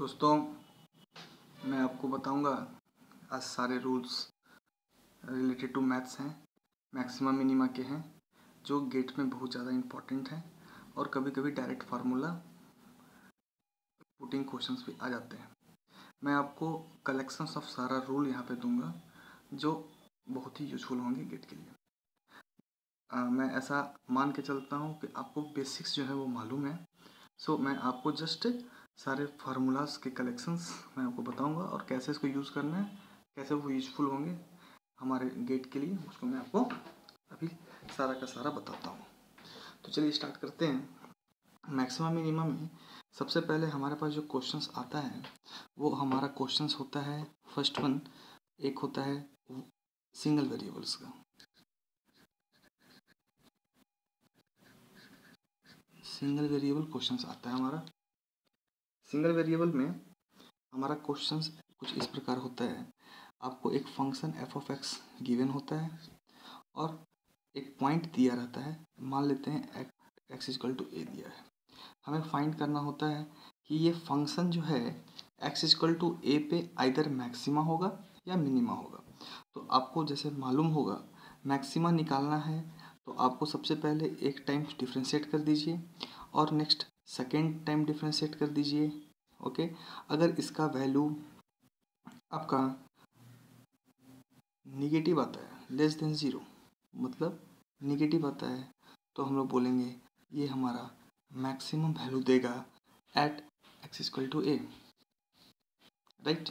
दोस्तों, मैं आपको बताऊंगा आज सारे रूल्स रिलेटेड टू मैथ्स हैं, मैक्सिमा मिनिमा के हैं, जो गेट में बहुत ज़्यादा इम्पोर्टेंट हैं और कभी कभी डायरेक्ट फार्मूला पुटिंग क्वेश्चंस भी आ जाते हैं। मैं आपको कलेक्शंस ऑफ सारा रूल यहाँ पे दूंगा जो बहुत ही यूजफुल होंगे गेट के लिए। मैं ऐसा मान के चलता हूँ कि आपको बेसिक्स जो है वो मालूम है। सो मैं आपको जस्ट सारे फार्मूलाज के कलेक्शंस मैं आपको बताऊंगा और कैसे इसको यूज़ करना है, कैसे वो यूजफुल होंगे हमारे गेट के लिए, उसको मैं आपको अभी सारा का सारा बताता हूँ। तो चलिए स्टार्ट करते हैं। मैक्सिमम मिनिमम में सबसे पहले हमारे पास जो क्वेश्चंस आता है वो हमारा क्वेश्चंस होता है, फर्स्ट वन एक होता है सिंगल वेरिएबल्स का। सिंगल वेरिएबल क्वेश्चंस आता है हमारा। सिंगल वेरिएबल में हमारा क्वेश्चंस कुछ इस प्रकार होता है। आपको एक function F of x given होता है और एक पॉइंट दिया रहता है, मान लेते हैं एक्स इक्वल टू ए दिया है। हमें फाइंड करना होता है कि ये फंक्शन जो है एक्स इक्वल टू ए पे आइदर मैक्सिमा होगा या मिनिमा होगा। तो आपको जैसे मालूम होगा मैक्सिमा निकालना है तो आपको सबसे पहले एक टाइम डिफ्रेंशिएट कर दीजिए और नेक्स्ट सेकेंड टाइम डिफ्रेंशिएट कर दीजिए। ओके, अगर इसका वैल्यू आपका निगेटिव आता है लेस देन ज़ीरो, मतलब निगेटिव आता है, तो हम लोग बोलेंगे ये हमारा मैक्सिमम वैल्यू देगा at x equal to a, right.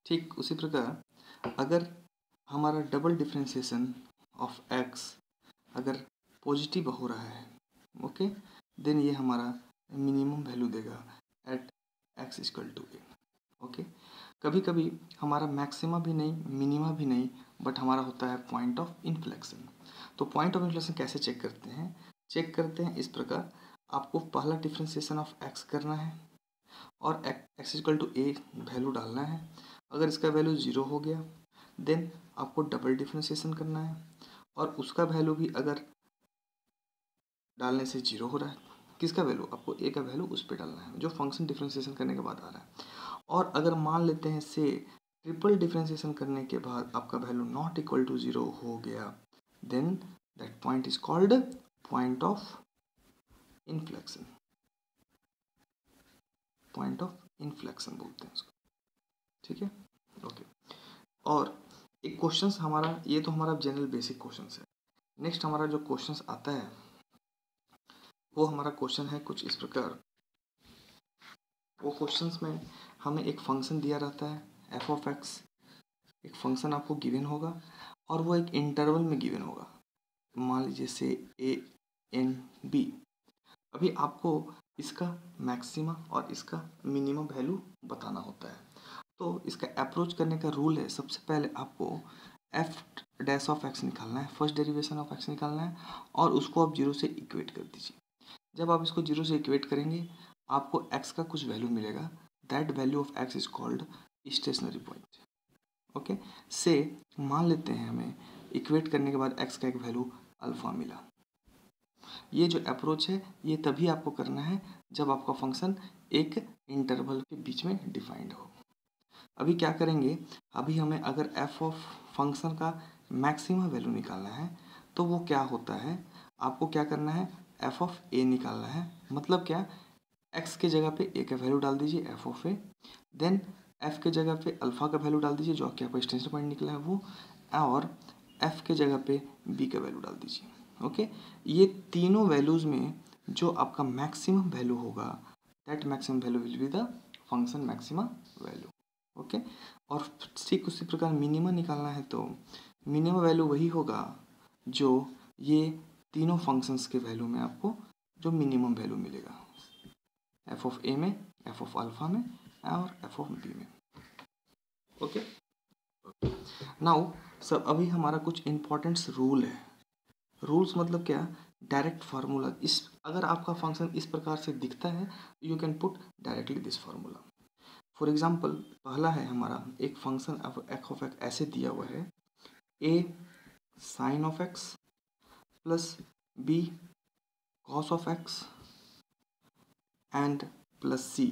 ठीक उसी प्रकार अगर हमारा डबल डिफ्रेंशिएशन ऑफ एक्स अगर पॉजिटिव हो रहा है, ओके, देन ये हमारा मिनिमम वैल्यू देगा at x equal to a. Okay, कभी कभी हमारा मैक्सिमा भी नहीं मिनिमा भी नहीं, बट हमारा होता है पॉइंट ऑफ इन्फ्लेक्शन। तो पॉइंट ऑफ इन्फ्लेक्शन कैसे चेक करते हैं? चेक करते हैं इस प्रकार, आपको पहला डिफ्रेंशिएशन ऑफ एक्स करना है और x equal to a value डालना है। अगर इसका वैल्यू ज़ीरो हो गया देन आपको डबल डिफ्रेंशिएशन करना है और उसका वैल्यू भी अगर डालने से जीरो हो रहा है, किसका वैल्यू, आपको ए का वैल्यू उस पर डालना है जो फंक्शन डिफ्रेंशिएशन करने के बाद आ रहा है। और अगर मान लेते हैं से ट्रिपल डिफ्रेंशिएशन करने के बाद आपका value not equal to zero हो गया, then that point is called point of inflection. Point of inflection बोलते हैं इसको, ठीक है, ओके। और एक क्वेश्चंस हमारा, ये तो हमारा जनरल बेसिक क्वेश्चंस है। नेक्स्ट हमारा जो क्वेश्चंस आता है वो हमारा क्वेश्चन है कुछ इस प्रकार। वो क्वेश्चंस में हमें एक फंक्शन दिया रहता है एफ ऑफ एक्स, एक फंक्शन आपको गिवन होगा और वो एक इंटरवल में गिवन होगा, मान लीजिए से ए एन बी। अभी आपको इसका मैक्सिमा और इसका मिनिमम वैल्यू बताना होता है। तो इसका अप्रोच करने का रूल है, सबसे पहले आपको एफ डैश ऑफ एक्स निकालना है, फर्स्ट डेरिवेशन ऑफ एक्स निकालना है और उसको आप जीरो से इक्वेट कर दीजिए। जब आप इसको जीरो से इक्वेट करेंगे आपको x का कुछ वैल्यू मिलेगा, that value of x is called stationary point. Okay, से मान लेते हैं हमें इक्वेट करने के बाद x का एक वैल्यू अल्फा मिला। ये जो अप्रोच है ये तभी आपको करना है जब आपका फंक्शन एक इंटरवल के बीच में डिफाइंड हो। अभी क्या करेंगे, अभी हमें अगर f ऑफ फंक्शन का मैक्सिमम वैल्यू निकालना है तो वो क्या होता है, आपको क्या करना है, एफ ऑफ ए निकालना है। मतलब क्या, एक्स के जगह पे ए का वैल्यू डाल दीजिए f of a, then f के जगह पे अल्फा का वैल्यू डाल दीजिए जो कि आपका एक्सटेंशन पॉइंट निकला है वो, और एफ के जगह पे बी का वैल्यू डाल दीजिए। ओके, ये तीनों वैल्यूज़ में जो आपका मैक्सिमम वैल्यू होगा that maximum value will be the function maximum value. Okay, और ठीक उसी प्रकार मिनिमम निकालना है तो मिनिमम वैल्यू वही होगा जो ये तीनों फंक्शंस के वैल्यू में आपको जो मिनिमम वैल्यू मिलेगा, एफ ऑफ ए में, एफ ऑफ अल्फा में और एफ ऑफ बी में। ओके, नाउ सब अभी हमारा कुछ इंपॉर्टेंट रूल है। रूल्स मतलब क्या, डायरेक्ट फार्मूला। इस अगर आपका फंक्शन इस प्रकार से दिखता है you can put directly this formula. For example पहला है हमारा एक फंक्शन एफ ऑफ एक्स ऐसे दिया हुआ है, a sine of x plus b cos of x and plus c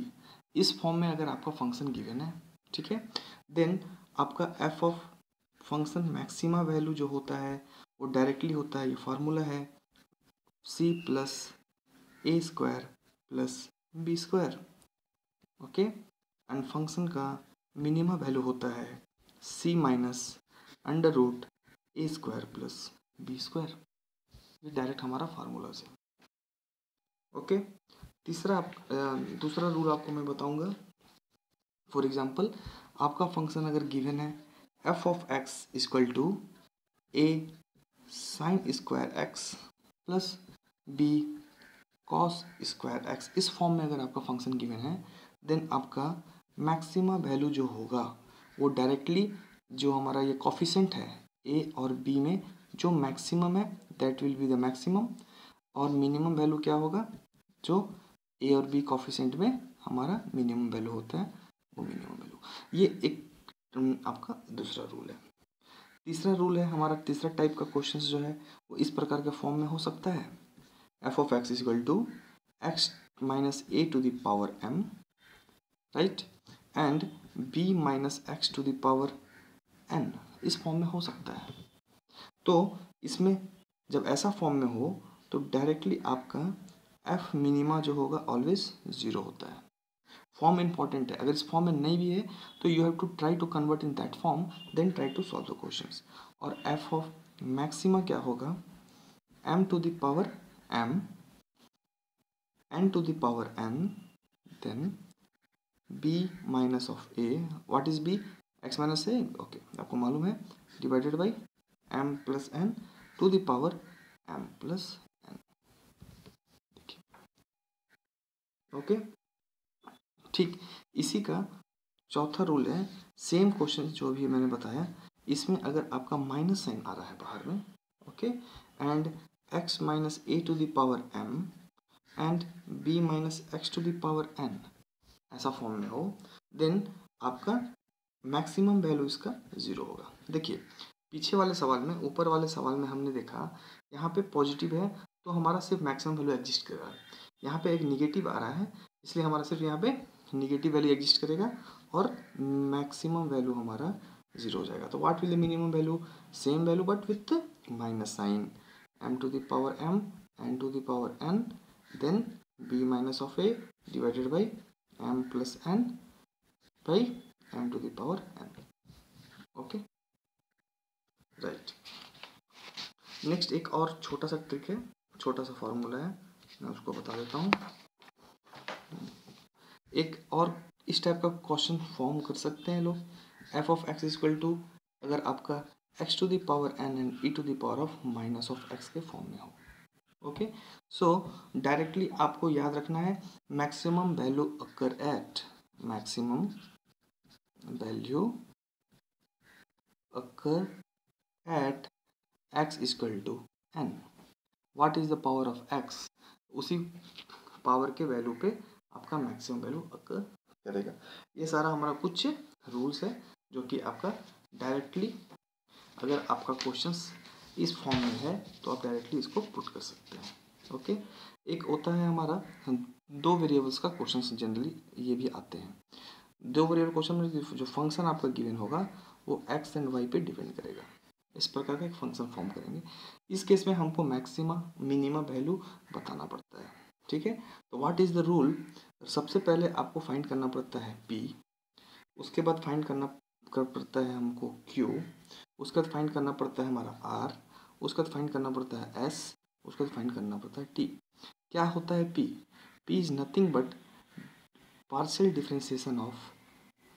इस फॉर्म में अगर आपका फंक्शन गिवन है, ठीक है, देन आपका F of function maxima value जो होता है वो डायरेक्टली होता है, ये फार्मूला है c plus a square plus b square, okay. And function का मिनिमा वैल्यू होता है c minus under root a square plus b square. ये डायरेक्ट हमारा फार्मूला से, ओके। दूसरा रूल आपको मैं बताऊंगा। फॉर एग्जांपल आपका फंक्शन अगर गिवन है f of x equal to a sine square x plus b cos square x, इस फॉर्म में अगर आपका फंक्शन गिवन है देन आपका मैक्सिमा वैल्यू जो होगा वो डायरेक्टली जो हमारा ये कॉफिशेंट है ए और बी में जो मैक्सिमम है that will be the maximum, और मिनिमम वैल्यू क्या होगा जो ए और बी कॉफिशेंट में हमारा मिनिमम वैल्यू होता है वो मिनिमम वैल्यू। ये एक आपका दूसरा रूल है। तीसरा रूल है हमारा, तीसरा टाइप का क्वेश्चन जो है वो इस प्रकार के फॉर्म में हो सकता है f of x is equal to x minus a to the power m, right, and b minus x to the power n, इस फॉर्म में हो सकता है। तो इसमें जब ऐसा फॉर्म में हो तो डायरेक्टली आपका एफ मिनिमा जो होगा ऑलवेज ज़ीरो होता है। फॉर्म इंपॉर्टेंट है, अगर इस फॉर्म में नहीं भी है तो you have to try to convert in that form then try to solve the questions. और एफ ऑफ मैक्सिमा क्या होगा m to the power m n to the power n then b minus of a, what is b, x minus a, okay आपको मालूम है, divided by m plus n to the power m plus n, देखिए, okay. ठीक इसी का चौथा rule है, same question जो भी मैंने बताया, इसमें अगर आपका माइनस साइन आ रहा है बाहर में, okay, and x minus a to the power m and b minus x to the power n ऐसा फॉर्म में हो देन आपका मैक्सिमम वैल्यू इसका ज़ीरो होगा। देखिए पीछे वाले सवाल में, ऊपर वाले सवाल में हमने देखा यहाँ पे पॉजिटिव है तो हमारा सिर्फ मैक्सिमम वैल्यू एग्जिस्ट करेगा, यहाँ पे एक निगेटिव आ रहा है इसलिए हमारा सिर्फ यहाँ पे निगेटिव वैल्यू एग्जिस्ट करेगा और मैक्सिमम वैल्यू हमारा ज़ीरो हो जाएगा। तो what will the minimum value, same value but with minus sign, m to the power m n to the power n then b minus of a divided by m plus n by m to the power n, okay, right. Next एक और छोटा सा trick है, छोटा सा formula है, मैं उसको बता देता हूँ। एक और इस टाइप का क्वेश्चन फॉर्म कर सकते हैं लोग, f of x equal to अगर आपका x to the power n and e to the power of minus of x के फॉर्म में हो, ओके। सो डायरेक्टली आपको याद रखना है maximum value occur at, maximum value occur at x equal to n, what is the power of x, उसी पावर के वैल्यू पे आपका मैक्सिमम वैल्यू अकर करेगा। ये सारा हमारा कुछ रूल्स है जो कि आपका डायरेक्टली अगर आपका क्वेश्चंस इस फॉर्म में है तो आप डायरेक्टली इसको पुट कर सकते हैं, ओके। एक होता है हमारा दो वेरिएबल्स का क्वेश्चंस, जनरली ये भी आते हैं। दो वेरिएबल क्वेश्चन में जो फंक्शन आपका गिवन होगा वो x एंड y पे डिपेंड करेगा, इस प्रकार का एक फंक्शन फॉर्म करेंगे। इस केस में हमको मैक्सिमा मिनिमा वैल्यू बताना पड़ता है, ठीक है। तो व्हाट इज द रूल, सबसे पहले आपको फाइंड करना पड़ता है p, उसके बाद फाइंड करना पड़ता है हमको q, उसके बाद फाइंड करना पड़ता है हमारा r, उसके बाद फाइंड करना पड़ता है s, उसके बाद फाइंड करना पड़ता है t। क्या होता है p, p is nothing but partial differentiation of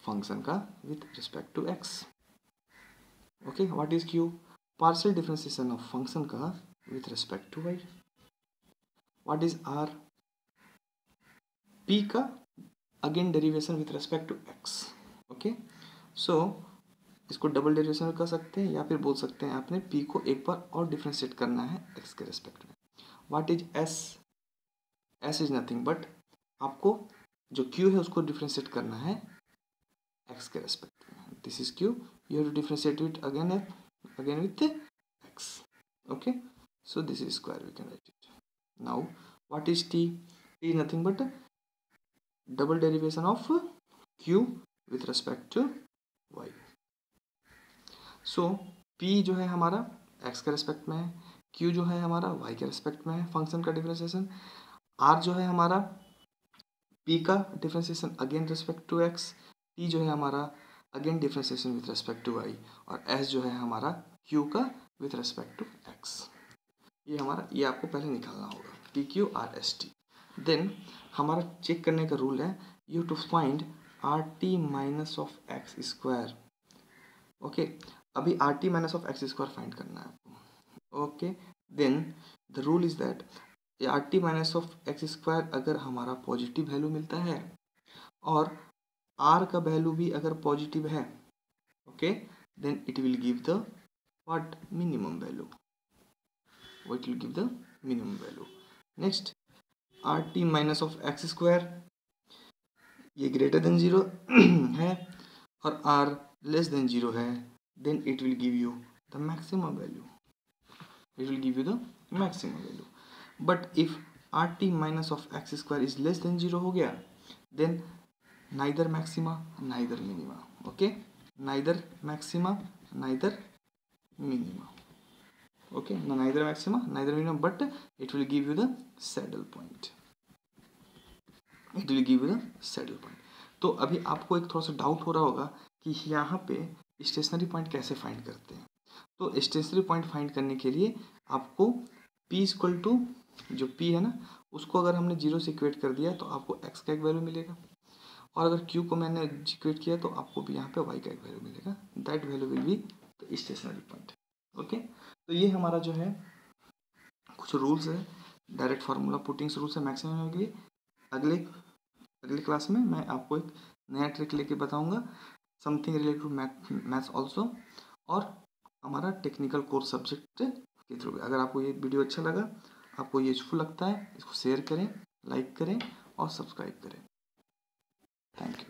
function का with respect to x, okay. What is q, partial differentiation of function का with respect to y। What is r, p का again derivation with respect to x, okay. So इसको double derivation कर सकते हैं या फिर बोल सकते हैं आपने p को एक बार और डिफरेंशिएट करना है x के रिस्पेक्ट में। What is s, s is nothing but आपको जो q है उसको डिफरेंशिएट करना है x के रेस्पेक्ट में, this is q, you have to differentiate it again with x, okay, so this is square, we can write it. Now what is t, t is nothing but double derivation of q with respect to y। So p जो है हमारा x के respect में है, q जो है हमारा y के रेस्पेक्ट में है फंक्शन का डिफरेंशिएशन, r जो है हमारा p का differentiation again respect to x, t जो है हमारा again differentiation with respect to y, और s जो है हमारा q का विथ रेस्पेक्ट टू x। ये हमारा, ये आपको पहले निकालना होगा p q r s t। Then हमारा चेक करने का रूल है you to find r t minus of x square. Okay, अभी r t minus of x square find करना है आपको। Okay, then the rule is that r t minus of x square अगर हमारा positive value मिलता है और are का वैल्यू भी अगर पॉजिटिव है, okay, then it will give the what minimum value, it will give the minimum value. Next r t minus of x square ये ग्रेटर देन 0 है और आर लेस देन 0 है, then it will give you the maximum value, it will give you the maximum value. But if r t minus of x square is less than 0 हो गया, then neither maxima neither minima. Okay, neither maxima neither minima, okay, neither maxima neither minimum, but it will give you the saddle point, it will give you the saddle point। तो अभी आपको एक थोड़ा सा doubt हो रहा होगा कि यहाँ पे स्टेशनरी पॉइंट कैसे फाइंड करते हैं। तो स्टेशनरी पॉइंट फाइंड करने के लिए आपको p इक्वल टू जो p है ना, उसको अगर हमने 0 से इक्वेट कर दिया तो आपको x का एक वैल्यू मिलेगा, और अगर q को मैंने इक्वेट किया तो आपको भी यहाँ पे y का एक वैल्यू मिलेगा, that value will be the stationary point. Okay, तो ये हमारा जो है कुछ रूल्स है, डायरेक्ट फार्मूला पुटिंग्स रूल्स है मैक्सिमम के लिए। अगले क्लास में मैं आपको एक नया ट्रिक लेके बताऊंगा, something related to maths also, और हमारा टेक्निकल कोर्स सब्जेक्ट के थ्रू। अगर आपको ये वीडियो अच्छा लगा, आपको ये यूजफुल लगता है, इसको शेयर करें, लाइक करें और सब्सक्राइब करें। Thank you.